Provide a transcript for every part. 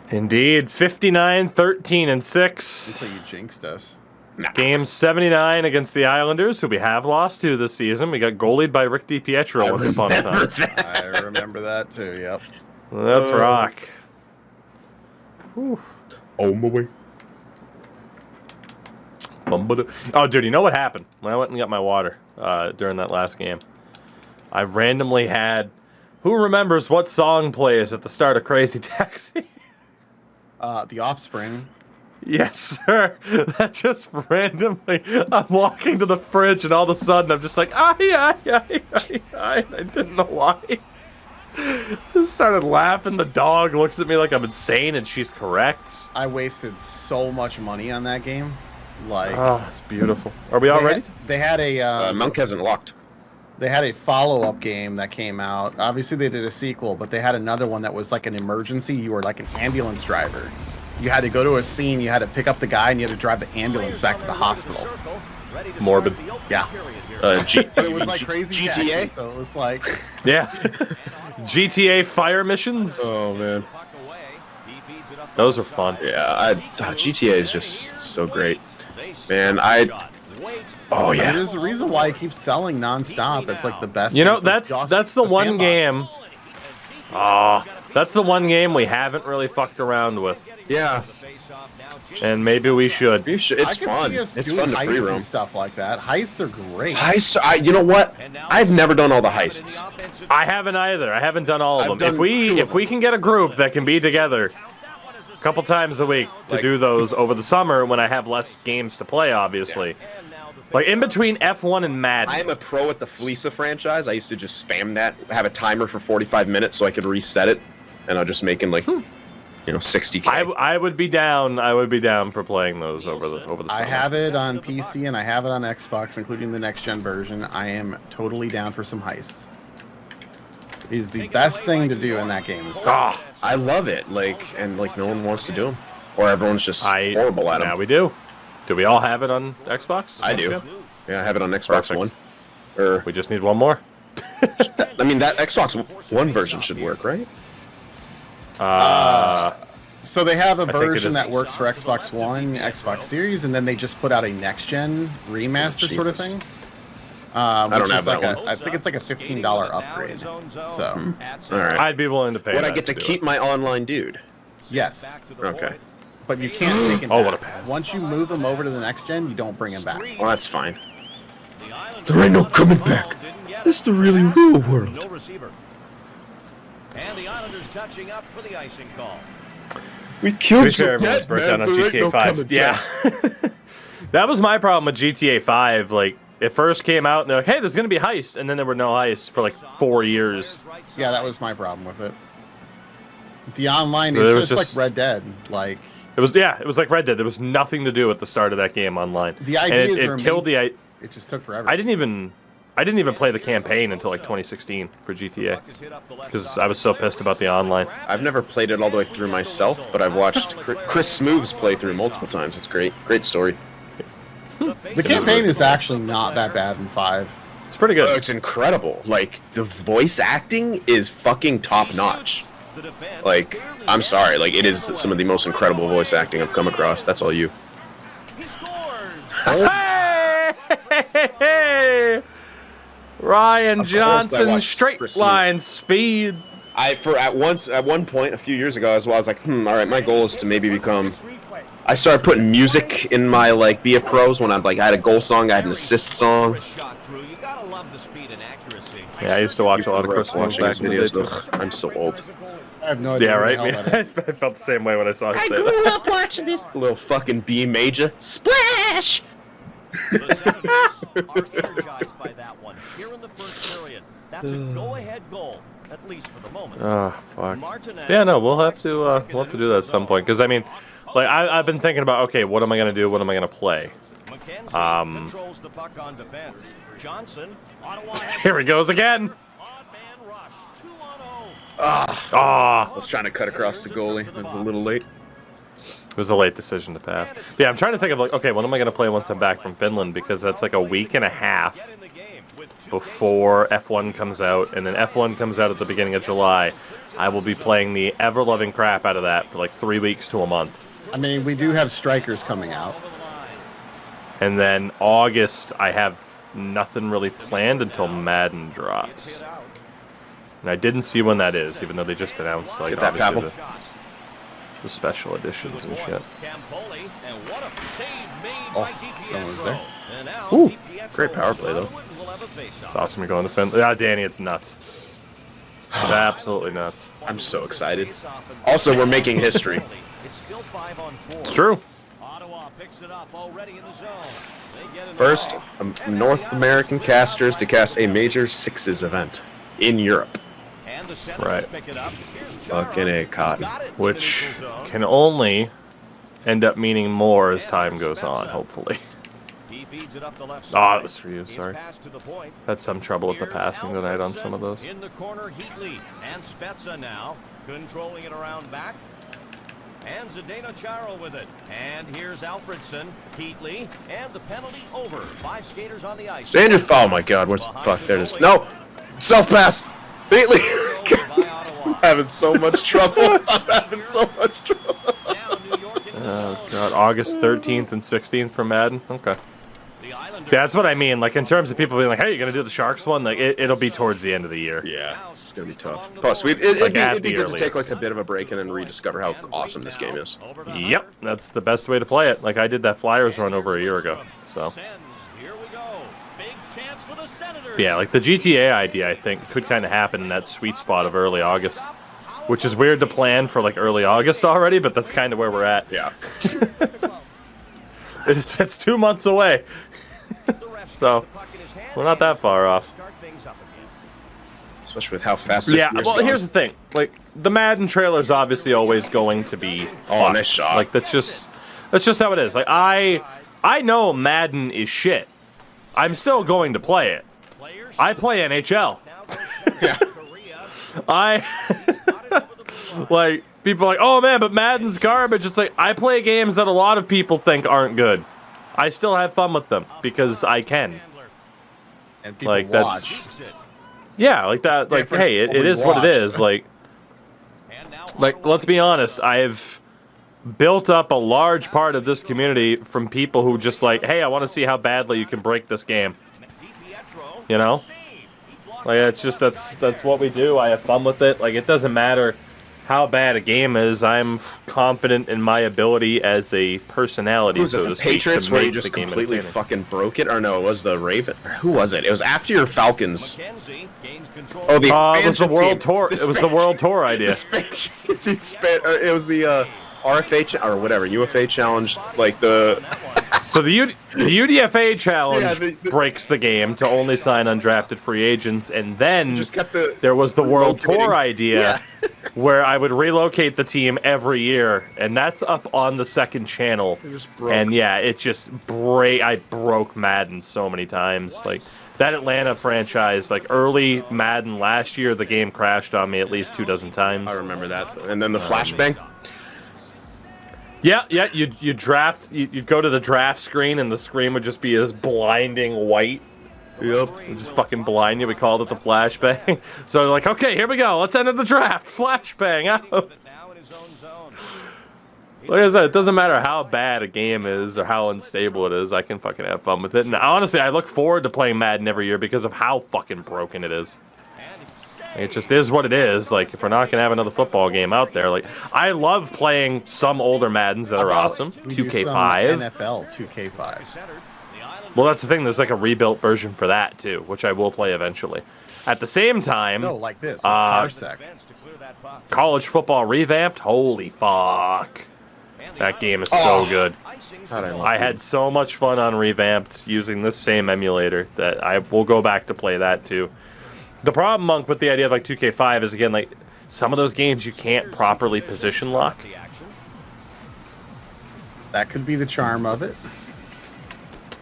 Indeed, 59, 13, and 6. Until you jinxed us. Game 79 against the Islanders, who we have lost to this season. We got goalied by Rick DiPietro once upon a time. I remember that too, yep. Let's rock. Whew. Oh, my way. Oh, dude, you know what happened when I went and got my water during that last game? I randomly had... Who remembers what song plays at the start of Crazy Taxi? The Offspring. Yes, sir. That just randomly... I'm walking to the fridge, and all of a sudden, I'm just like, I didn't know why. Just started laughing. The dog looks at me like I'm insane, and she's correct. I wasted so much money on that game. Like, oh, it's beautiful. Are we all ready? They had a... Monk hasn't locked. They had a follow-up game that came out. Obviously, they did a sequel, but they had another one that was like an emergency. You were like an ambulance driver. You had to go to a scene, you had to pick up the guy, and you had to drive the ambulance back to the hospital. Morbid. Yeah. But it was like Crazy GTA? Taxi, so it was like... Yeah. GTA fire missions? Oh, man. Those are fun. Yeah, GTA is just so great. Man, oh, yeah. There's a reason why it keeps selling nonstop. It's like the best. You know, that's the one game. That's the one game we haven't really fucked around with. Yeah. And maybe we should. It's fun. It's fun to free roam. And stuff like that. Heists are great. Heists, you know what? I've never done all the heists. I haven't either. I haven't done all of them. If we can get a group that can be together a couple times a week to do those over the summer when I have less games to play, obviously. Yeah. Like in between F1 and Madden. I am a pro at the Fleesa franchise. I used to just spam that, have a timer for 45 minutes so I could reset it, and I'm just making like, 60K. I would be down. I would be down for playing those over the summer. I have it on PC and I have it on Xbox, including the next gen version. I am totally down for some heists. It is the best thing to do in that game. I love it. And no one wants to do them, or everyone's just horrible at them. Yeah, we do. Do we all have it on Xbox? I do. Yeah, I have it on Xbox One. Or we just need one more. I mean, that Xbox One version should work, right? So they have a version that works for Xbox One, Xbox Series, and then they just put out a next-gen remaster sort of thing. I don't have that one. one. I think it's like a $15 upgrade. So, all right. I'd be willing to pay. Would I get to keep my online dude? Yes. Okay. But you can't take him back. What a pass. Once you move him over to the next gen, you don't bring him back. Well, that's fine. There ain't no coming back. It's the really real world. No receiver. And the Islanders touching up for the icing call. We killed everyone's birthday on GTA 5. Yeah. That was my problem with GTA 5. Like, it first came out and they're like, hey, there's going to be heist. And then there were no heists for like 4 years. Yeah, that was my problem with it. The online is just like Red Dead. Like, it was like Red Dead. There was nothing to do at the start of that game online. The ideas it killed the. It just took forever. I didn't even play the campaign until like 2016 for GTA because I was so pissed about the online. I've never played it all the way through myself, but I've watched Chris Smooves play through multiple times. It's great. Great story. The campaign is actually not that bad in 5. It's pretty good. Oh, it's incredible. Like, the voice acting is fucking top notch. Like, I'm sorry. Like, it is some of the most incredible voice acting I've come across. That's all you. Hey! Ryan Johnson, straight line speed. At one point a few years ago, I was like, all right, my goal is to maybe become. I started putting music in my be a pros when I had a goal song, I had an assist song. Yeah, I used to watch a lot of Chris watching his videos. I'm so old. I have no idea. Yeah, right. I felt the same way when I saw him say that. I grew up watching this little fucking B major splash. The Senators are energized by that one here in the first period. That's a go-ahead goal, at least for the moment. Oh fuck. Yeah, no, we'll have to do that at some point because I mean, like I've been thinking about okay, what am I gonna do? What am I gonna play? Controls the puck on defense. Johnson, Ottawa here he goes again. I was trying to cut across the goalie. It was a little late. It was a late decision to pass. Yeah, I'm trying to think of okay, what am I going to play once I'm back from Finland? Because that's like a week and a half before F1 comes out, and then F1 comes out at the beginning of July. I will be playing the ever-loving crap out of that for like 3 weeks to a month. I mean, we do have Strikers coming out. And then August, I have nothing really planned until Madden drops. And I didn't see when that is, even though they just announced like Get that, obviously Pavel. the special editions and shit. Oh, no one was there. Ooh, great power play, though. It's awesome to go on the fence. Yeah, Danny, it's nuts. It's absolutely nuts. I'm so excited. Also, we're making history. It's true. First, North American casters to cast a major sixes event in Europe. Right. Fucking A, Cotton. Which can only end up meaning more as time goes on, hopefully. Oh, it was for you, sorry. Had some trouble with the passing tonight on some of those. In the corner, Heatley and Spezza now controlling it around back. And Zdeno Chara with it. And here's Alfredson, Heatley, and the penalty over. 5 skaters on the ice. Stand your foul, oh my god, where's the fuck? There it is. No! Self pass! Beatley! I'm having so much trouble. I'm having so much trouble. Oh, God. August 13th and 16th for Madden? Okay. See, that's what I mean. Like, in terms of people being like, hey, you're going to do the Sharks one? Like, it'll be towards the end of the year. Yeah, it's going to be tough. Plus, it'd be good to take like a bit of a break and then rediscover how awesome this game is. Yep, that's the best way to play it. Like, I did that Flyers run over a year ago, so. Yeah, like, the GTA idea, I think, could kind of happen in that sweet spot of early August. Which is weird to plan for, like, early August already, but that's kind of where we're at. Yeah. It's 2 months away. So, we're not that far off. Especially with how fast this Yeah, year's well, gone. here's the thing. Like, the Madden trailer's obviously always going to be Oh, fucked. nice shot. Like, that's just how it is. Like, I know Madden is shit. I'm still going to play it. I play NHL. Yeah. Like, people are like, oh man, but Madden's garbage. It's like, I play games that a lot of people think aren't good. I still have fun with them because I can. And people Like, watch. that's... Yeah, like that, like, hey, it is what it is. Like, let's be honest, I've built up a large part of this community from people who just like, hey, I want to see how badly you can break this game. You know? Like, it's just, that's what we do. I have fun with it. Like, it doesn't matter how bad a game is. I'm confident in my ability as a personality, Was it so the to speak, Patriots to where you make the just game completely entertaining. fucking broke it? Or no, it was the Raven. Who was it? It was after your Falcons. Oh, the expansion It was the World team. Tour. It was the World Tour idea. It was the RFA or whatever UFA challenge. Like the So the UDFA challenge Yeah, the- breaks the game to only sign undrafted free agents, and then just kept the there was the World Tour relocating. idea, Yeah. where I would relocate the team every year, and that's up on the second channel. just broke. And yeah, it just I broke Madden so many times. Like that Atlanta franchise, like early Madden last year, the game crashed on me at least 24 times. I remember that. And then the flashbang. Yeah, you'd go to the draft screen, and the screen would just be this blinding white. Yep. It'd just fucking blind you. We called it the flashbang. So they're like, okay, here we go. Let's enter the draft. Flashbang out. Like I said, it doesn't matter how bad a game is or how unstable it is. I can fucking have fun with it. And honestly, I look forward to playing Madden every year because of how fucking broken it is. It just is what it is. Like, if we're not going to have another football game out there, like, I love playing some older Maddens that are awesome. We do some 2K5. NFL 2K5. Well, that's the thing. There's like a rebuilt version for that, too, which I will play eventually. At the same time, No, like this. Parsec. college football revamped. Holy fuck. That game is so good. I had so much fun on Revamped using this same emulator that I will go back to play that, too. The problem, Monk, with the idea of like 2K5 is, again, like, some of those games you can't properly position lock. That could be the charm of it.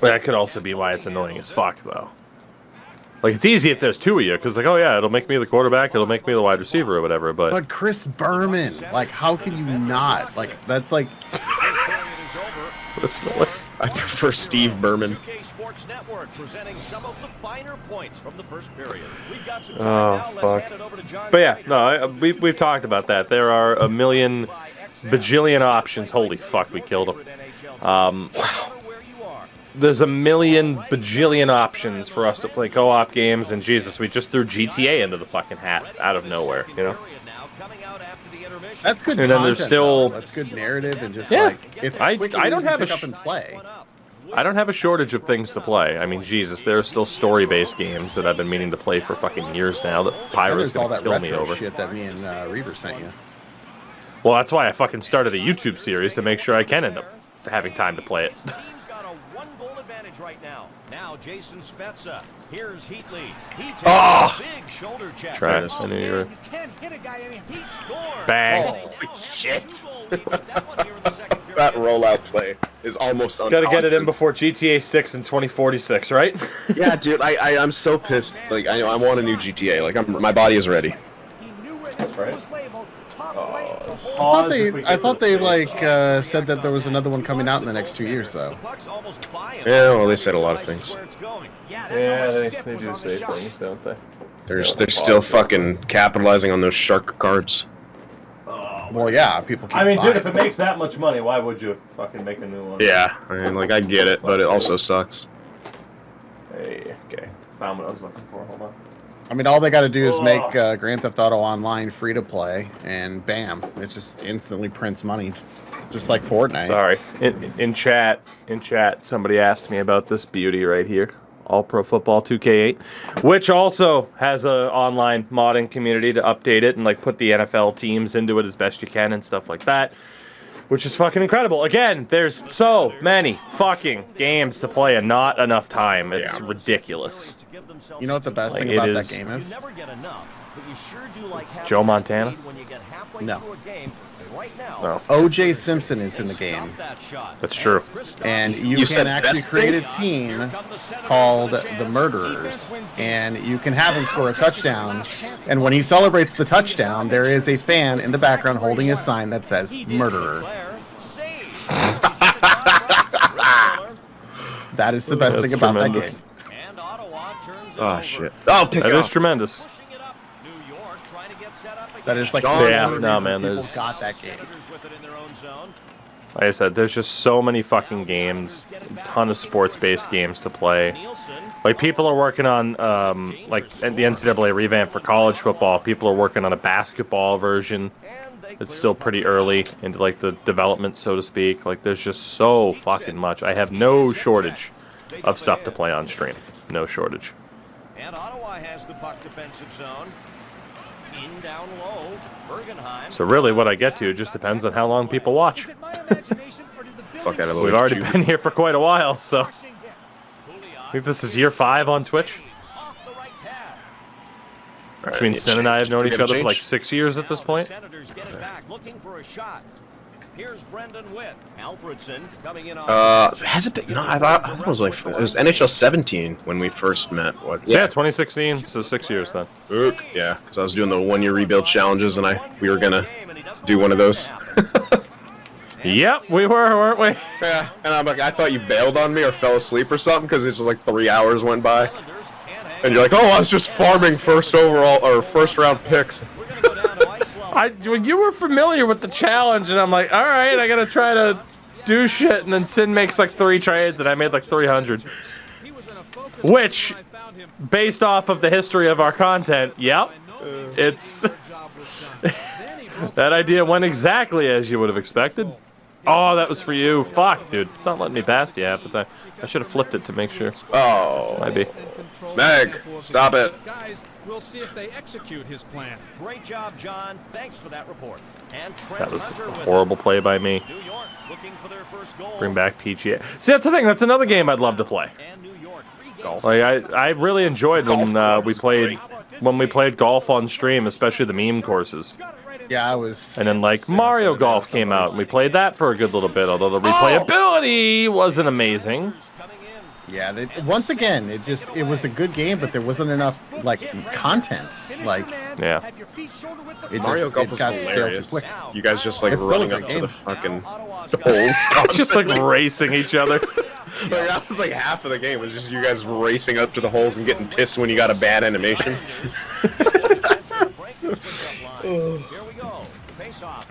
That could also be why it's annoying as fuck, though. Like, it's easy if there's two of you, because, like, oh yeah, it'll make me the quarterback, it'll make me the wide receiver or whatever, But Chris Berman, like, how can you not? Like, that's like, Chris Miller. I prefer Steve Berman. 2K Sports Network presenting some of the finer points from the first period. We've got some time Oh, now. Let's fuck. hand it over to John. But yeah, no, we've talked about that. There are a million bajillion options. Holy fuck, we killed him. There's a million bajillion options for us to play co-op games, and Jesus, we just threw GTA into the fucking hat out of nowhere, you know? That's good. And then there's content, still- though. That's good narrative and just Yeah. like it's. I quick and don't easy to have a pick up sh- and play. I don't have a shortage of things to play. I mean, Jesus, there are still story-based games that I've been meaning to play for fucking years now that And Pyro's there's all gonna that kill me retro over. shit that me and Reaver sent you. Well, that's why I fucking started a YouTube series to make sure I can end up having time to play it. Team's got a 1-goal advantage right now. Now Jason Spezza. Here's Heatley. He takes Oh! a big shoulder check. Try it. Nice. I knew you were... You can't hit a guy any. He scored. Bang. Shit. That one here in the second period. That rollout play is almost Gotta get it in unconscious. before GTA 6 in 2046, right? Yeah, dude, I'm so pissed. Like, I want a new GTA. Like, my body is ready. He knew where this one was labeled. Top right, the whole I thought they like said that there was another one coming out in the next 2 years, though. Puck's almost by him. Yeah, well, they said a lot of things. Where it's going. Yeah, that's how much zip was on the shot. don't they? They're still fucking capitalizing on those shark cards. Well, yeah, people keep I mean, dude, buying. if it makes that much money, why would you fucking make a new one? Yeah, I mean, like, I get it, but it also sucks. Hey, okay. Found what I was looking for. Hold on. I mean, all they got to do is make Grand Theft Auto Online free to play, and bam, it just instantly prints money, just like Fortnite. Sorry. In chat, somebody asked me about this beauty right here. All Pro Football 2K8, which also has a online modding community to update it and like put the NFL teams into it as best you can and stuff like that, which is fucking incredible. Again, there's so many fucking games to play and not enough time. It's ridiculous. You know what the best Like, thing it about is- that game is? Never get enough, but you sure do like having Joe a Montana? lead when you get halfway No. through a game. Right now, No. O.J. Simpson is in the stop game, that shot. That's true. and you, You said can actually best create a thing? team called the Murderers, and you can have him score a touchdown, and when he celebrates the touchdown, there is a fan in the background holding a sign that says "Murderer." Claire, save. That is the best That's thing about tremendous. that game. And Ottawa turns it Oh, over. shit. Oh, pick That it is up. tremendous. Pushing it up. New York trying to get set up again. That is like John- the Yeah, only no, reason man, people there's- got that game. Senators with it in their own zone. Like I said, there's just so many fucking games, a ton of sports-based games to play. Nielsen. Like, people are working on, like, the NCAA revamp for college football. People are working on a basketball version. And they It's still pretty early into, like, the development, so to speak. Like, there's just so fucking much. I have no shortage of stuff to play on stream. No shortage. And Ottawa has the puck defensive zone. In down low. Bergenheim. So really, what I get to just depends on how long people watch. Is it my imagination or did the Fuck out of the We've way, already Jude. been here for quite a while, so I Pouliot. think this is year 5 on Twitch. Off the right pad. Which means Sin and I have known We each gotta other for change. like 6 years at this Now point. The Senators get it back, looking for a shot. Here's Brendan Witt. Alfredson coming in on. Has it been? No, I thought it was like it was NHL 17 when we first met. What? So yeah, 2016, so 6 years then. Ook, yeah, because I was doing the 1-year rebuild challenges, and we were gonna do one of those. Yep, we were, weren't we? Yeah, and I'm like, I thought you bailed on me or fell asleep or something because it's just like 3 hours went by, Islanders can't hang and you're like, oh, I was just farming first overall or first round picks. We're gonna go down to ice level. You were familiar with the challenge, and I'm like, all right, I gotta try to do shit, and then Sin makes like 3 trades, and I made like 300. Which, based off of the history of our content, yep, it's that idea went exactly as you would have expected. Oh, that was for you. Fuck, dude. It's not letting me past you half the time. I should have flipped it to make sure. Oh, Might be. Meg, stop it. Guys, we'll see if they execute his plan. Great job, John. Thanks for that report. And Trent That was Hunter a with horrible play by me. it. New York looking for their first goal. Bring back PGA. See, that's the thing. That's another game I'd love to play. And New York Golf. Like I really enjoyed when Golf we was played golf on stream, especially the meme courses. Yeah, I was. And then like Mario Golf came out, and we played that for a good little bit. Although the replayability wasn't amazing. coming in. Yeah, once again, it was a good game, but there wasn't enough like content. Like Yeah. it Mario just Golf it was got stale too hilarious. quick. You guys just like It's still a running great up to game. the fucking Ottawa's got holes. Just like constantly. racing each other. Like, that was like half of the game. Was just you guys racing up to the holes and getting pissed when you got a bad animation.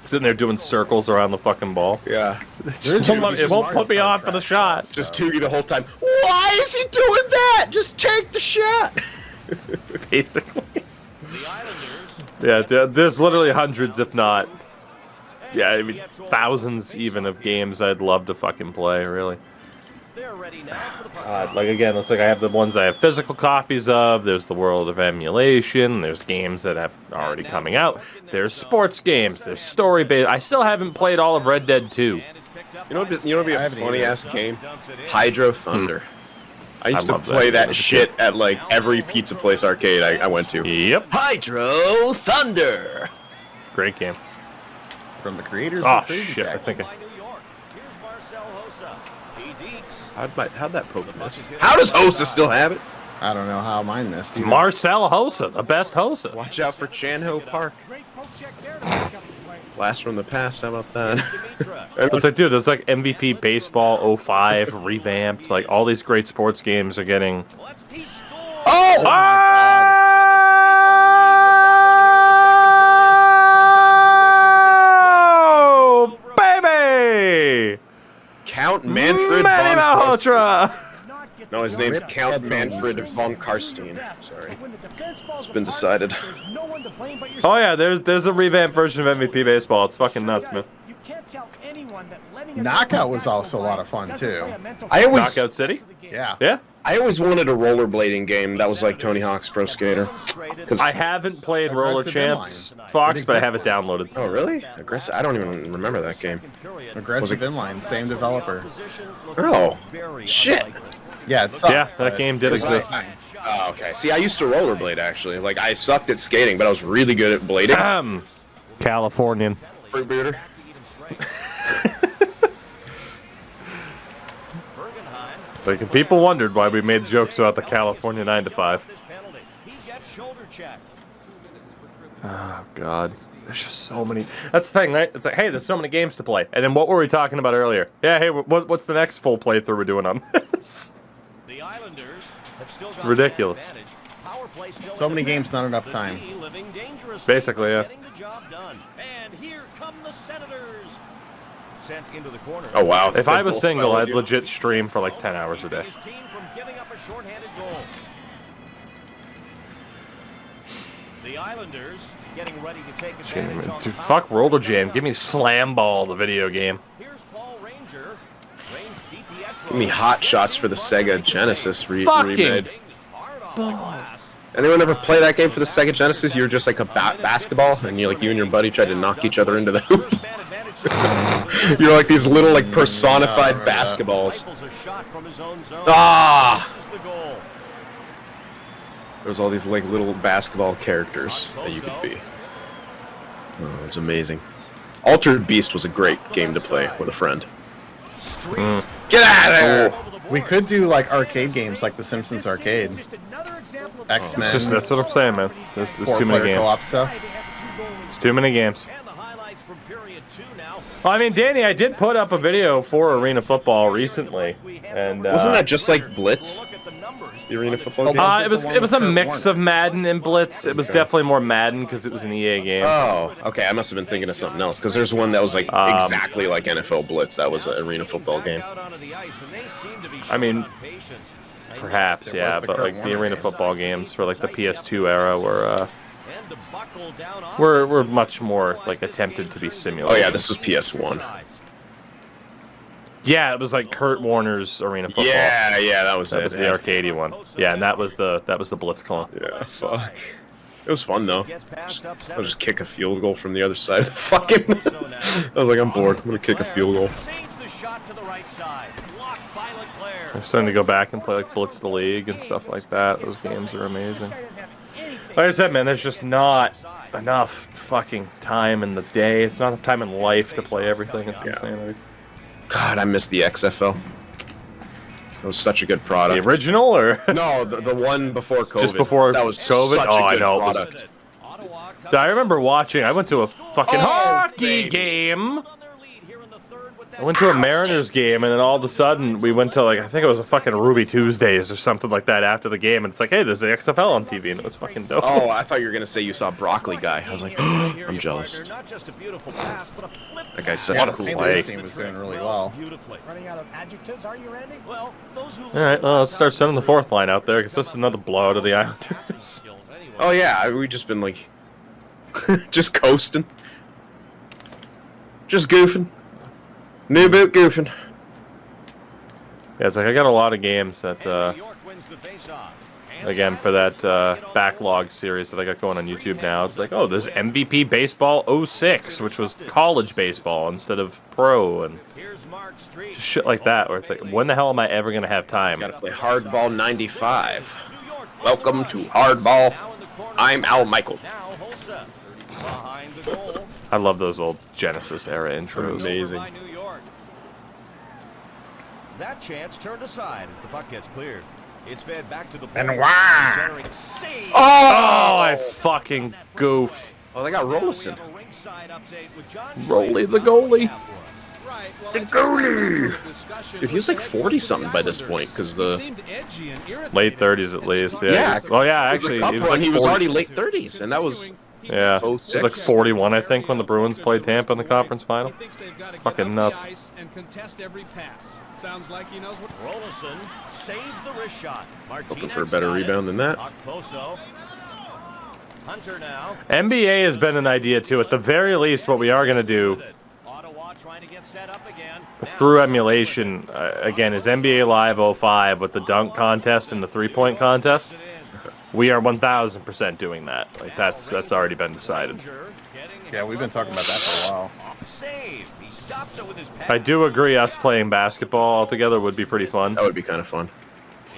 Sitting there doing circles around the fucking ball. Yeah. It won't put me on for the shot. Just Toogie the whole time. Why is he doing that? Just take the shot. Basically. Yeah, there's literally hundreds, if not, yeah, I mean, thousands even of games I'd love to fucking play, really. Like, again, it's like I have the ones I have physical copies of, there's the world of emulation, there's games that have already coming out, there's sports games, there's story-based. I still haven't played all of Red Dead 2. You know what would be a funny-ass game? Hydro Thunder. I used to play that shit at, like, every pizza place arcade I went to. Yep. Hydro Thunder! Great game. From the creators Oh, of Crazy shit, I Taxi. think How'd that poke miss? How does Hosa still have it? I don't know how mine missed. either. Marcel Hosa, the best Hosa. Watch out for Chanho Park. Blast from the past, how about that? It's like, dude, it's like MVP Baseball 05 revamped. Like, all these great sports games are getting... Oh! Oh, baby! Count Manfred Manny von Malhotra! No, his name's Count Manfred von Karstein. Sorry. It's been decided. Oh yeah, there's a revamped version of MVP Baseball. It's fucking nuts, man. Knockout was also a lot of fun too. I always Knockout City? Yeah. Yeah? I always wanted a rollerblading game that was like Tony Hawk's Pro Skater. I haven't played Roller Aggressive Champs, Inline. Fox, It but I have it existed. downloaded. Oh, really? Aggressive? I don't even remember that game. Aggressive Inline, same developer. Oh, shit. Yeah, it sucked, Yeah, that but game did it was exist. nice. Oh, okay. See, I used to rollerblade, actually. Like, I sucked at skating, but I was really good at blading. Californian. Fruit beater. It's like, people wondered why we made jokes about the California 9 to 5. Oh, God. There's just so many. That's the thing, right? It's like, hey, there's so many games to play. And then what were we talking about earlier? Yeah, hey, what's the next full playthrough we're doing on this? It's ridiculous. So many games, not enough time. Basically, yeah. And here come the Senators. Sent into the corner. Oh, wow. If I was single, I'd legit stream for like 10 hours a day. His team from giving up a shorthanded goal. The Islanders getting ready to take advantage on Dude, the fuck power Roller play. Jam. Give me Slam Ball, the video game. Here's Paul Ranger. Range DiPietro. Give me Hot Shots for the Sega Genesis Fucking remade. Hard off the glass. Anyone ever play that game for the Sega Genesis? You were just like a basketball, and you and your buddy tried to knock each other into the hoop. First man advantage. You're like these little like personified basketballs. Rifles a shot from his own zone. Ah! This is the goal. There's all these like little basketball characters that you could be. Oh, it's amazing. Altered Beast was a great game to play with a friend. Get out of here! We could do like arcade games like The Simpsons Arcade. X-Men. That's what I'm saying, man. There's too many games. co-op stuff. It's too many games. And the highlights from period 2 now. Well, I mean, Danny, I did put up a video for Arena Football recently, and Wasn't that just like Blitz? Look at the numbers. The Arena Football game? it was a mix of Madden and Blitz. It was definitely more Madden because it was an EA game. Oh, okay. I must have been thinking of something else because there's one that was like exactly like NFL Blitz. That was an Arena Football game. Out onto the ice, and they seem to be I mean, showing patience. Perhaps, There yeah, was the but Kurt like the Warner Arena game. Football games for like the PS2 era And to buckle down on were much more like attempted to be Oh simulated. yeah, this was PS1. Yeah, it was like Kurt Warner's Arena Football. Yeah, that was That it. was the arcadey one. Yeah, and that was the Blitz clone. Yeah, fuck. It was fun though. I'll just kick a field goal from the other side of the fucking. I was like, I'm bored. I'm gonna kick a field goal. Saves the shot to the right side. Blocked by Leclerc. I'm starting to go back and play like Blitz the League and stuff like that. Those games are amazing. Like I said, man, there's just not enough fucking time in the day. It's not enough time in life to play everything. It's insanity. God, I miss the XFL. It was such a good product. The original or No, the one before COVID. Just before that was COVID? Such Oh, a I good know, it was- product. I remember watching. I went to a fucking Oh, hockey baby. game. On their lead here in the third with I went to a Mariners game, and then all of a sudden we went to like I think it was a fucking Ruby Tuesdays or something like that after the game, and it's like, hey, there's the XFL on TV, and it was fucking dope. Oh, I thought you were gonna say you saw Broccoli Guy. I was like, I'm jealous. That guy said, Yeah, what the a St. play. Louis team was doing really well. Running out of adjectives, are you, Randy? Well, those who All right, well, let's start sending the fourth line out there because this is another blowout of the Islanders. Oh yeah, we just been like, just coasting, just goofing. New boot goofing. Yeah, it's like I got a lot of games that, again, for that backlog series that I got going on YouTube now. It's like, oh, there's MVP Baseball 06, which was college baseball instead of pro, and just shit like that, where it's like, when the hell am I ever going to have time? Gotta play Hardball 95. Welcome to Hardball. I'm Al Michaels. I love those old Genesis era intros. Amazing. That chance turned aside as the puck gets cleared. It's fed back to the And why? Oh, I fucking goofed. Oh, they got Rollison. Rolly the goalie. The goalie! Dude, he was like 40-something by this point, because the... Late 30s at least, yeah. Yeah. Well, yeah, 'cause the actually, cup he was run, like he was 40 already late 30s, and that was... Yeah, it was like 41, I think, when the Bruins played Tampa in the conference final. Fucking nuts. Sounds like he knows what. Rollison saves the wrist shot. Looking for a better rebound than that. Hunter now. NBA has been an idea too. At the very least, what we are going to do Ottawa trying to get set up again. through emulation, again, is NBA Live 05 with the dunk contest and the three-point contest. We are 1,000% doing that. Like that's already been decided. Yeah, we've been talking about that for a while. Save. He stops it with his I do agree us playing basketball all together would be pretty fun. That would be kind of fun.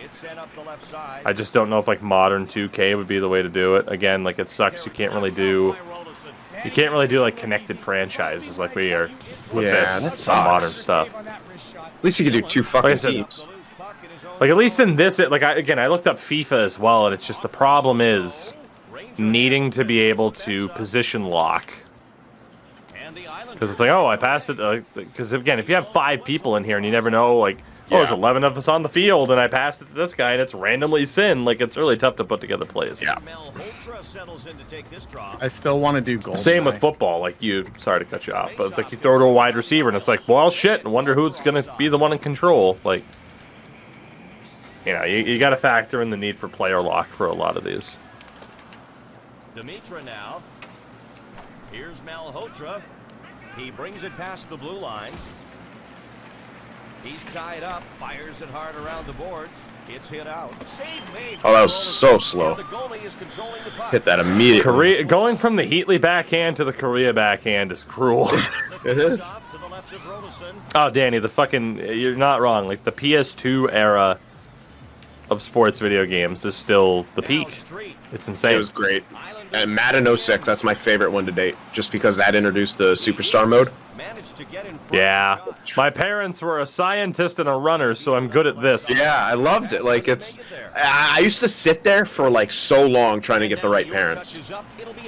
It's sent up the left side. I just don't know if like modern 2K would be the way to do it. Again, like it sucks you can't really do like connected franchises like we are with Yeah, this that some modern sucks. stuff. At least you could do two fucking Like I said, teams. Like at least in this, I looked up FIFA as well, and it's just the problem is needing to be able to position lock. Because it's like, oh, I passed it. Because again, if you have 5 people in here and you never know, like, oh, there's 11 of us on the field, and I passed it to this guy, and it's randomly sin. Like, it's really tough to put together plays. Yeah. I still want to do gold. Same with football. Like, sorry to cut you off, but it's like you throw to a wide receiver, and it's like, well, shit, I wonder who's going to be the one in control. Like, you know, you got to factor in the need for player lock for a lot of these. Dimitra now. Here's Malhotra. He brings it past the blue line. He's tied up, fires it hard around the boards. It's hit out. Save made. Oh, that was so slow. The goalie is controlling the puck. Hit that immediately. Going from the Heatley backhand to the Korea backhand is cruel. It is. To the left of Rollison. Oh, Danny, you're not wrong. Like, the PS2 era of sports video games is still the peak. It's insane. It was great. And Madden 06, that's my favorite one to date, just because that introduced the Superstar mode. Yeah. My parents were a scientist and a runner, so I'm good at this. Yeah, I loved it. Like, I used to sit there for, like, so long trying to get the right parents.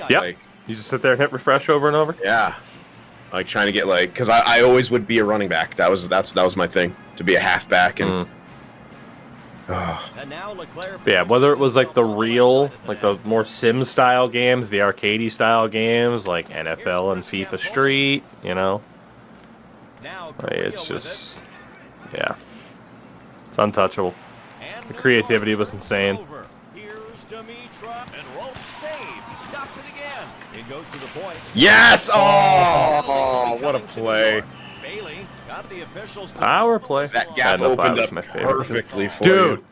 Yep. Like, You just sit there and hit refresh over and over? yeah. Like, trying to get, like, because I always would be a running back. That was my thing, to be a halfback. And Yeah, whether it was like the real, like the more sim style games, the arcadey style games, like NFL and FIFA Street, you know, like, it's just, yeah, it's untouchable. The creativity was insane. Here's Dimitra and Roll save. He stops it again. It goes to the point. yes! Oh, what a play. Bailey got the officials. Power play. That gap Madden 05 opened was up my favorite. perfectly for Dude. you.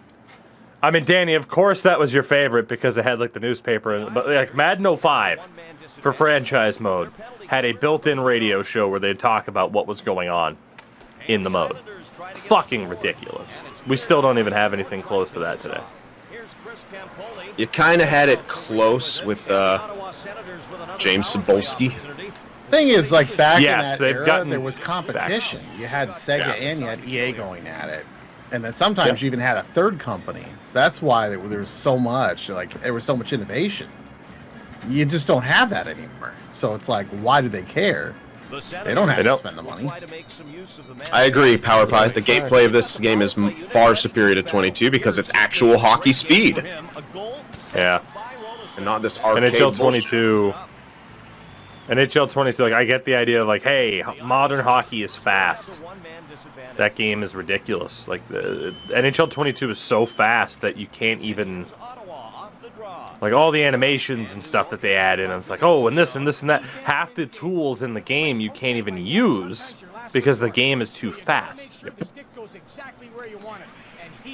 I mean, Danny, of course that was your favorite because it had like the newspaper, but like Madden 05 for franchise mode had a built-in radio show where they'd talk about what was going on in the mode. Fucking ridiculous. We still don't even have anything close to that today. You kind of had it close with James Cebulski. Thing is, like back Yes, in that they've era, gotten there was competition. You had Sega Yeah. and you had EA going at it, and then sometimes you even had a third company. That's why there was so much, like there was so much innovation. You just don't have that anymore. So it's like, why do they care? They don't have They to don't. spend the money. I agree, Power Pie. The gameplay of this game is far superior to 22 because it's actual hockey speed Yeah. and not this arcade NHL bullshit. 22. NHL 22, like, I get the idea of, like, hey, modern hockey is fast. That game is ridiculous. Like, the NHL 22 is so fast that you can't even... Like, all the animations and stuff that they add in, it's like, oh, and this and this and that. Half the tools in the game you can't even use because the game is too fast.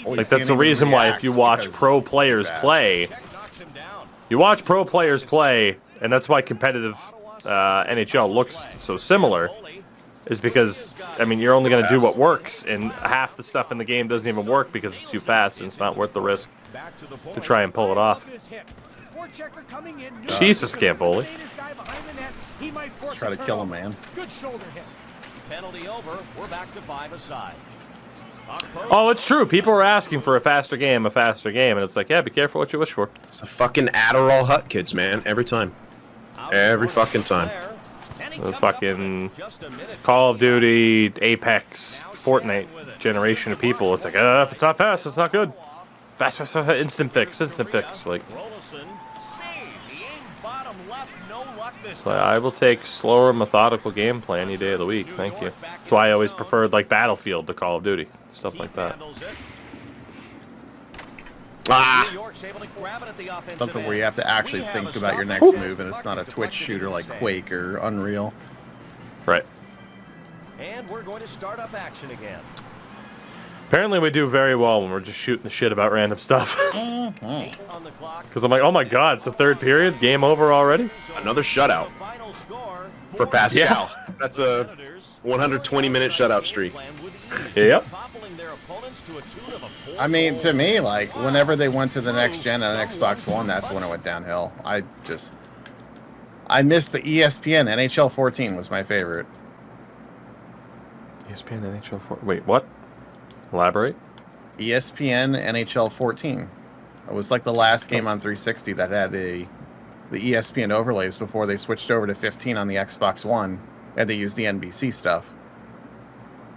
Like, that's the reason why if you watch pro players play, you watch pro players play, and that's why competitive NHL looks so similar, is because, I mean, you're only going to do what works, and half the stuff in the game doesn't even work because it's too fast, and it's not worth the risk to try and pull it off. Jesus, Campoli. Let's try to kill him, man. Good shoulder hit. Penalty over. We're back to 5 aside. Oh, it's true. People are asking for a faster game, and it's like, yeah, be careful what you wish for. It's the fucking Adderall Hut kids, man. Every time. Every fucking time. The fucking Call of Duty, Apex, Fortnite generation of people. It's like, if it's not fast, it's not good. Fast, fast, fast, instant fix. Like, so I will take slower, methodical gameplay any day of the week. Thank you. That's why I always preferred, like, Battlefield to Call of Duty. Stuff like that. Something where you have to actually think about your next move, and it's not a Twitch shooter like Quake or Unreal. Right. And we're going to start up action again. Apparently we do very well when we're just shooting the shit about random stuff. Because I'm like, oh my god, it's the third period? Game over already? Another shutout for Pascal. Yeah. That's a 120-minute shutout streak. Yep. I mean, to me, like, whenever they went to the next gen on Xbox One, that's when it went downhill. I missed the ESPN. NHL 14 was my favorite. ESPN NHL 4. Wait, what? Elaborate? ESPN NHL 14. It was like the last game on 360 that had the ESPN overlays before they switched over to 15 on the Xbox One, and they used the NBC stuff.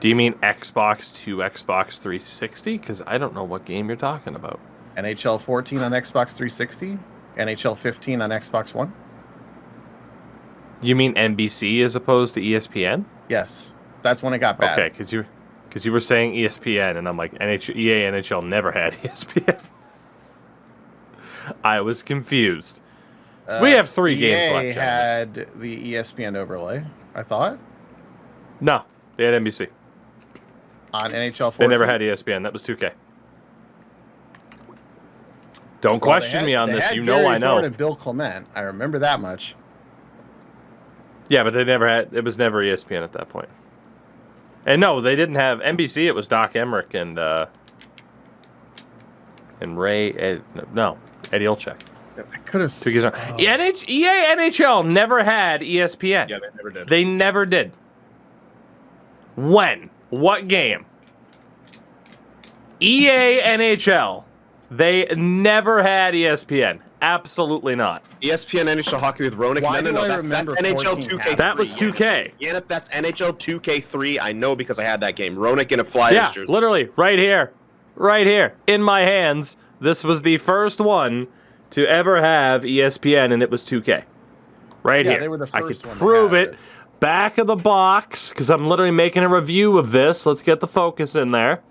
Do you mean Xbox to Xbox 360? Because I don't know what game you're talking about. NHL 14 on Xbox 360, NHL 15 on Xbox One. You mean NBC as opposed to ESPN? Yes, that's when it got bad. Okay, because you were saying ESPN, and I'm like, EA NHL never had ESPN. I was confused. We have 3 games left. EA had the ESPN overlay, I thought. No, they had NBC. On NHL 14. They never had ESPN. That was 2K. Don't question me on this. You know I know. And Bill Clement. I remember that much. Yeah, but they never had. It was never ESPN at that point. And no, they didn't have NBC. It was Doc Emmerich and Ray. Eddie Olczyk. I could have. EA NHL never had ESPN. Yeah, they never did. They never did. When? What game? EA NHL. They never had ESPN. Absolutely not. ESPN NHL Hockey with Ronak. Why No, do I that's remember NHL 14 2K3. That was 2K. Yeah, if that's NHL 2K3, I know because I had that game. Ronak in a Flyers Yeah, jersey. literally, right here. Right here. In my hands. This was the first one to ever have ESPN, and it was 2K. Right here. They were the I first could one to prove have it. Back of the box, because I'm literally making a review of this. Let's get the focus in there.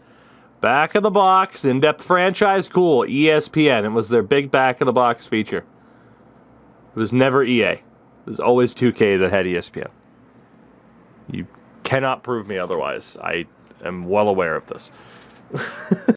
Back of the box, in-depth franchise, cool. ESPN. It was their big back of the box feature. It was never EA. It was always 2K that had ESPN. You cannot prove me otherwise. I am well aware of this.